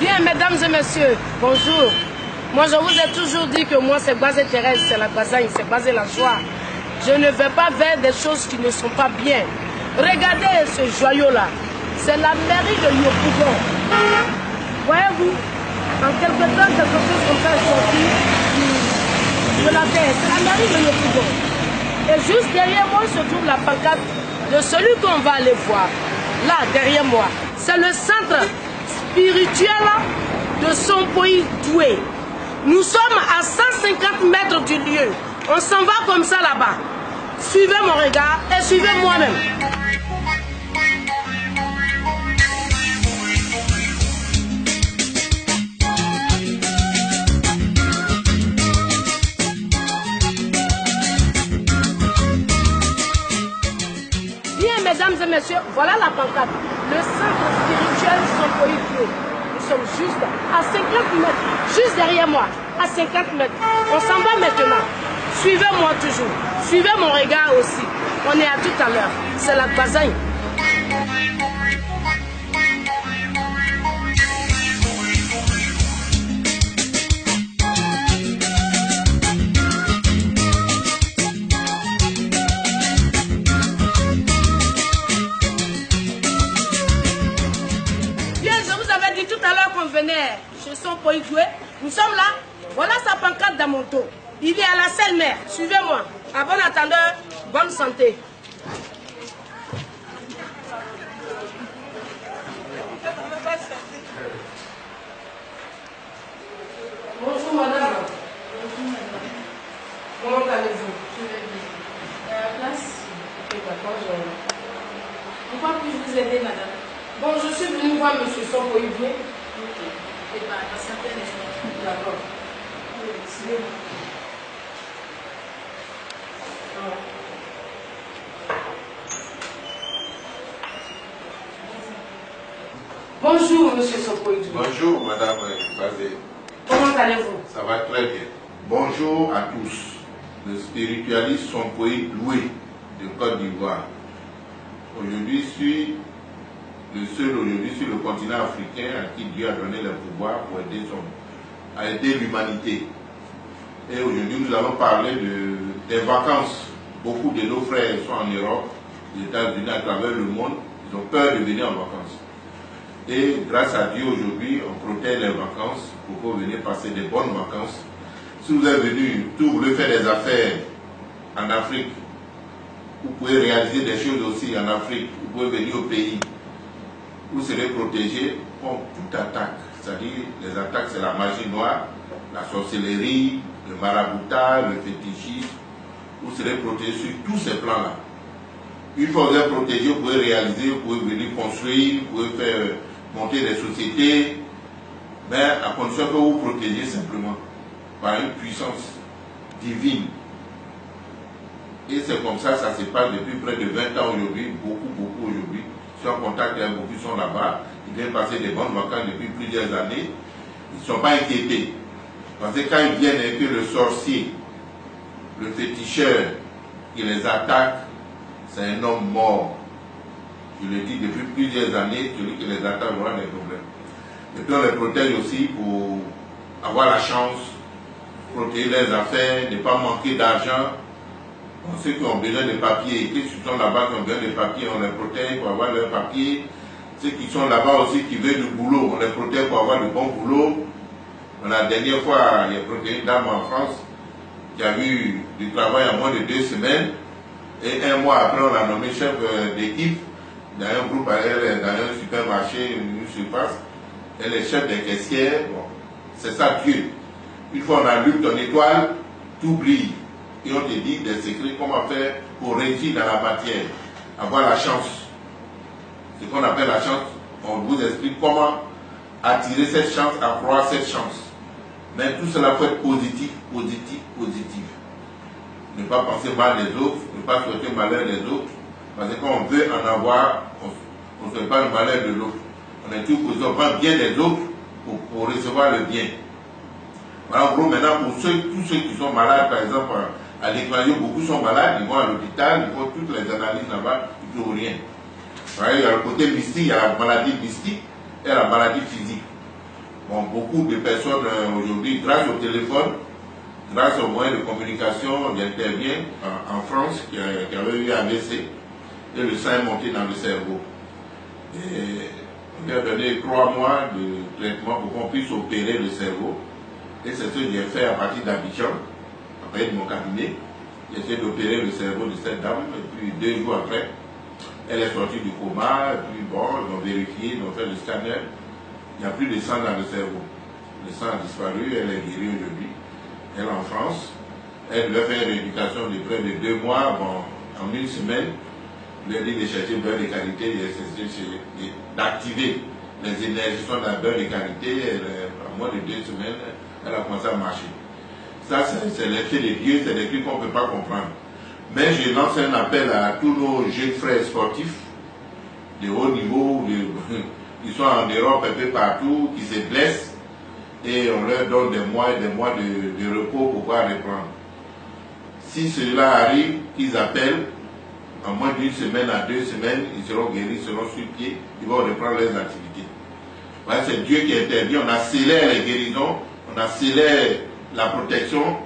Bien, mesdames et messieurs, bonjour. Moi, je vous ai toujours dit que moi, c'est Gbazé Thérèse, c'est la Gbazagne, c'est Gbazé la joie. Je ne vais pas vers des choses qui ne sont pas bien. Regardez ce joyau-là. C'est la mairie de Yopougon. Voyez-vous, en quelque temps, quelque chose comme ça est sorti de la terre. C'est la mairie de Yopougon. Et juste derrière moi se trouve la pancarte de celui qu'on va aller voir. Là, derrière moi. C'est le centre spirituel de Sompoï Doué. Nous sommes à 150 mètres du lieu. On s'en va comme ça là-bas. Suivez mon regard et suivez moi-même. Bien, mesdames et messieurs, voilà la pancarte. Le centre spirituel Sompoï Doué. Nous sommes juste à 50 mètres, juste derrière moi, à 50 mètres. On s'en va maintenant. Suivez-moi toujours. Suivez mon regard aussi. On est à tout à l'heure. C'est la Gbazagne. Bien, je vous avais dit tout à l'heure qu'on venait chez Sompoï Doué. Nous sommes là. Voilà sa pancarte dans mon dos. Il est à la selle mère. Suivez-moi. À bon attendeur, bonne santé. Bonjour madame. Comment allez-vous? Je vais bien. À la place? Ok, d'accord, Pourquoi puis-je vous aider, madame? Bon, je suis venue voir monsieur Sompoï Doué. Ok. Eh bien, patientez un instant. D'accord. Bonjour, monsieur Sompoï Doué. Bonjour, madame Gbazé. Comment allez-vous? Ça va très bien. Bonjour à tous. Le spiritualiste Sompoï Doué de Côte d'Ivoire. Aujourd'hui, je suis le seul aujourd'hui sur le continent africain à qui Dieu a donné le pouvoir pour aider l'humanité. Et aujourd'hui, nous allons parler des vacances. Beaucoup de nos frères sont en Europe, aux États-Unis, à travers le monde. Ils ont peur de venir en vacances. Et grâce à Dieu, aujourd'hui, on protège les vacances pour que vous veniez passer des bonnes vacances. Si vous êtes venu, vous voulez faire des affaires en Afrique, vous pouvez réaliser des choses aussi en Afrique. Vous pouvez venir au pays. Vous serez protégé contre toute attaque. C'est-à-dire, les attaques, c'est la magie noire, la sorcellerie, le maraboutage, le fétichisme. Vous serez protégé sur tous ces plans-là. Une fois que vous êtes protégé, vous pouvez réaliser, vous pouvez venir construire, vous pouvez faire monter des sociétés, mais à condition que vous vous protégez simplement par une puissance divine. Et c'est comme ça, ça se passe depuis près de 20 ans aujourd'hui, beaucoup aujourd'hui. Je suis en contact avec beaucoup qui sont là-bas, ils viennent passer des bonnes vacances depuis plusieurs années. Ils ne sont pas inquiétés. Parce que quand ils viennent et que le sorcier, le féticheur qui les attaque, c'est un homme mort. Je le dis depuis plusieurs années, celui qui les attaque aura des problèmes. Et puis on les protège aussi pour avoir la chance, protéger les affaires, ne pas manquer d'argent. Ceux qui ont besoin de papiers, ceux qui sont là-bas qui ont besoin de papiers, on les protège pour avoir leurs papiers. Ceux qui sont là-bas aussi qui veulent du boulot, on les protège pour avoir du bon boulot. La dernière fois, il y a protégé une dame en France qui a eu du travail en moins de 2 semaines. Et un mois après, on l'a nommé chef d'équipe dans un groupe aérien, dans un supermarché, une surface. Elle est chef des caissières. Bon, c'est ça Dieu. Une fois on a lu ton étoile, tout brille. Et on te dit des secrets, comment faire pour réussir dans la matière, avoir la chance. Ce qu'on appelle la chance, on vous explique comment attirer cette chance, accroître cette chance. Mais tout cela faut être positif, positif, positif. Ne pas penser mal des autres, ne pas souhaiter malheur des autres. Parce que quand on veut en avoir, on ne souhaite pas le malheur de l'autre. On est toujours positif, on prend bien des autres pour recevoir le bien. Voilà, en gros, maintenant, pour tous ceux qui sont malades, par exemple, À l'étranger, beaucoup sont malades, ils vont à l'hôpital, ils font toutes les analyses là-bas, ils ne trouvent rien. Il y a le côté mystique, il y a la maladie mystique et la maladie physique. Bon, beaucoup de personnes aujourd'hui, grâce au téléphone, grâce aux moyens de communication, on intervient en France, qui avait eu un AVC, et le sang est monté dans le cerveau. Et on lui a donné 3 mois de traitement pour qu'on puisse opérer le cerveau. Et c'est ce que j'ai fait à partir d'Abidjan, après de mon cabinet. J'ai essayé d'opérer le cerveau de cette dame, et puis 2 jours après, elle est sortie du coma, et puis bon, ils ont vérifié, ils ont fait le scanner. Il n'y a plus de sang dans le cerveau. Le sang a disparu, elle est guérie aujourd'hui. Elle est en France. Elle devait faire une rééducation de près de 2 mois. Bon, en 1 semaine, je lui ai dit de chercher beurre de qualité, d'activer les énergies sont dans beurre de qualité. En moins de 2 semaines, elle a commencé à marcher. Ça, c'est l'effet de Dieu, c'est des trucs qu'on ne peut pas comprendre. Mais je lance un appel à tous nos jeunes frères sportifs de haut niveau, qui sont en Europe un peu partout, qui se blessent, et on leur donne des mois et des mois de repos pour pouvoir reprendre. Si cela arrive, qu'ils appellent, en moins d'1 semaine à 2 semaines, ils seront guéris, ils seront sur pied, ils vont reprendre leurs activités. Voilà, c'est Dieu qui intervient, on accélère les guérisons, on accélère la protection,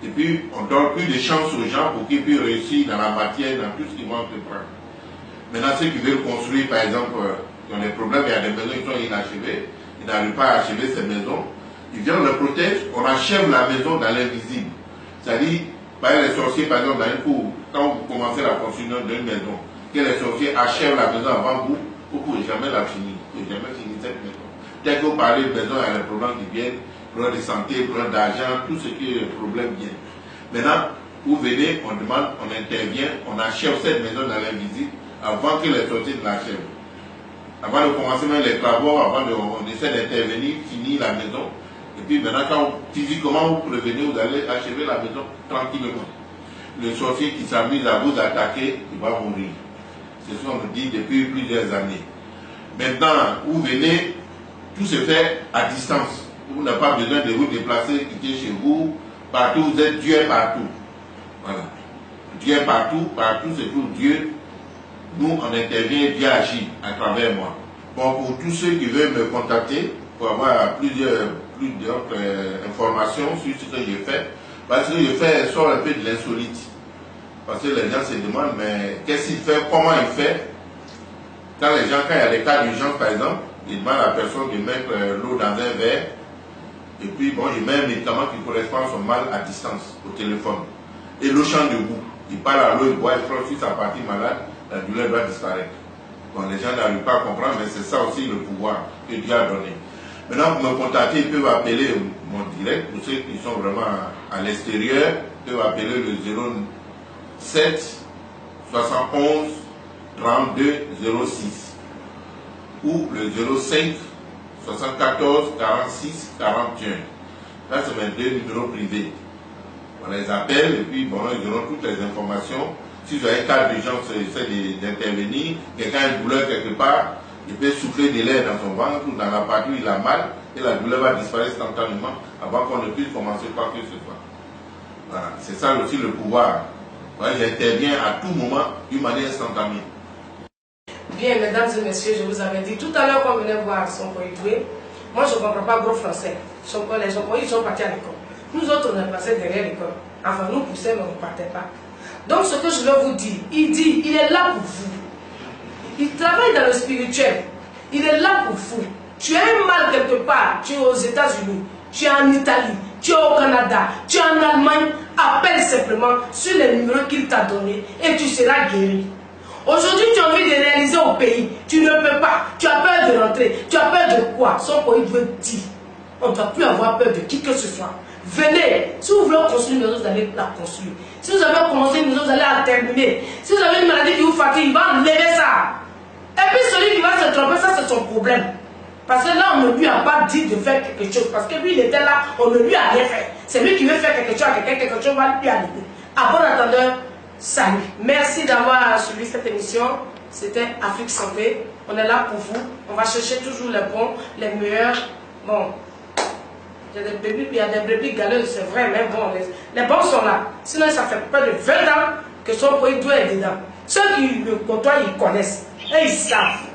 et puis on donne plus de chance aux gens pour qu'ils puissent réussir dans la matière, dans tout ce qu'ils vont entreprendre. Maintenant, ceux qui veulent construire, par exemple, qui ont des problèmes, il y a des maisons qui sont inachevées, ils n'arrivent pas à achever ces maisons, ils viennent, on les protège, on achève la maison dans l'invisible. C'est-à-dire, les sorciers, par exemple, dans un cours, quand vous commencez la construction d'une maison, que les sorciers achèvent la maison avant vous, vous ne pouvez jamais la finir. Vous ne pouvez jamais finir cette maison. Dès que vous parlez de maison, il y a des problèmes qui viennent, problèmes de santé, problèmes d'argent, tout ce qui est problème vient. Maintenant, vous venez, on demande, on intervient, on achève cette maison dans l'invisible avant que les sorciers ne l'achèvent. Avant de commencer même les travaux, on essaie d'intervenir, finir la maison. Et puis maintenant, quand physiquement vous prévenez, vous allez achever la maison tranquillement. Le sorcier qui s'amuse à vous attaquer, il va mourir. C'est ce qu'on nous dit depuis plusieurs années. Maintenant, vous venez, tout se fait à distance. Vous n'avez pas besoin de vous déplacer, quitter chez vous. Partout, vous êtes Dieu partout. Voilà. Dieu partout, partout c'est tout Dieu. Nous, on intervient, Dieu agit à travers moi. Bon, pour tous ceux qui veulent me contacter, pour avoir plusieurs informations sur ce que j'ai fait, parce que je fais sort un peu de l'insolite. Parce que les gens se demandent, mais qu'est-ce qu'il fait, comment il fait? Quand il y a des cas d'urgence, par exemple, ils demandent à la personne de mettre l'eau dans un verre, et puis bon, il met un médicament qui correspond à son mal à distance, au téléphone. Et l'eau change de goût. Il parle à l'eau, il boit, il prend sur sa partie malade, la douleur doit disparaître. Bon, les gens n'arrivent pas à comprendre, mais c'est ça aussi le pouvoir que Dieu a donné. Maintenant, pour me contacter, ils peuvent appeler mon direct, pour ceux qui sont vraiment à l'extérieur, ils peuvent appeler le 07 71 32 06 ou le 05 74 46 41. Là, c'est mes 2 numéros privés. On les appelle et puis bon, ils auront toutes les informations. Si vous avez un cas d'urgence, essaie d'intervenir, quelqu'un a une douleur quelque part, il peut souffler de l'air dans son ventre ou dans la partie où il a mal et la douleur va disparaître instantanément avant qu'on ne puisse commencer quoi que ce soit. Voilà. C'est ça aussi le pouvoir. Voilà, j'interviens à tout moment d'une manière instantanée. Bien, mesdames et messieurs, je vous avais dit tout à l'heure qu'on venait voir son Idoué. Moi, je ne comprends pas gros français. Les gens ils sont partis à l'école. Nous autres, on est passés derrière l'école. Enfin, nous poussons, mais on ne partait pas. Donc, ce que je veux vous dire, il est là pour vous. Il travaille dans le spirituel. Il est là pour vous. Tu as un mal quelque part, tu es aux États-Unis, tu es en Italie, tu es au Canada, tu es en Allemagne, appelle simplement sur les numéros qu'il t'a donnés et tu seras guéri. Aujourd'hui, tu as envie de réaliser au pays, tu ne peux pas, tu as peur de rentrer, tu as peur de quoi? Son pays veut dire, on ne doit plus avoir peur de qui que ce soit. Venez, si vous voulez construire une maison, vous allez la construire. Si vous avez commencé une maison, vous allez la terminer. Si vous avez une maladie qui vous fatigue, il va enlever ça. Et puis celui qui va se tromper, ça c'est son problème. Parce que là, on ne lui a pas dit de faire quelque chose. Parce que lui, il était là, on ne lui a rien fait. C'est lui qui veut faire quelque chose à quelqu'un, quelque chose va lui arriver. À bon entendeur, salut. Merci d'avoir suivi cette émission. C'était Afrique Santé. On est là pour vous. On va chercher toujours les bons, les meilleurs. Bon. J'ai des brebis, puis il y a des brebis galeuses, c'est vrai, mais bon, les bons sont là. Sinon, ça fait près de 20 ans que son pays doit être dedans. Ceux qui le côtoient, ils connaissent. Et ils savent.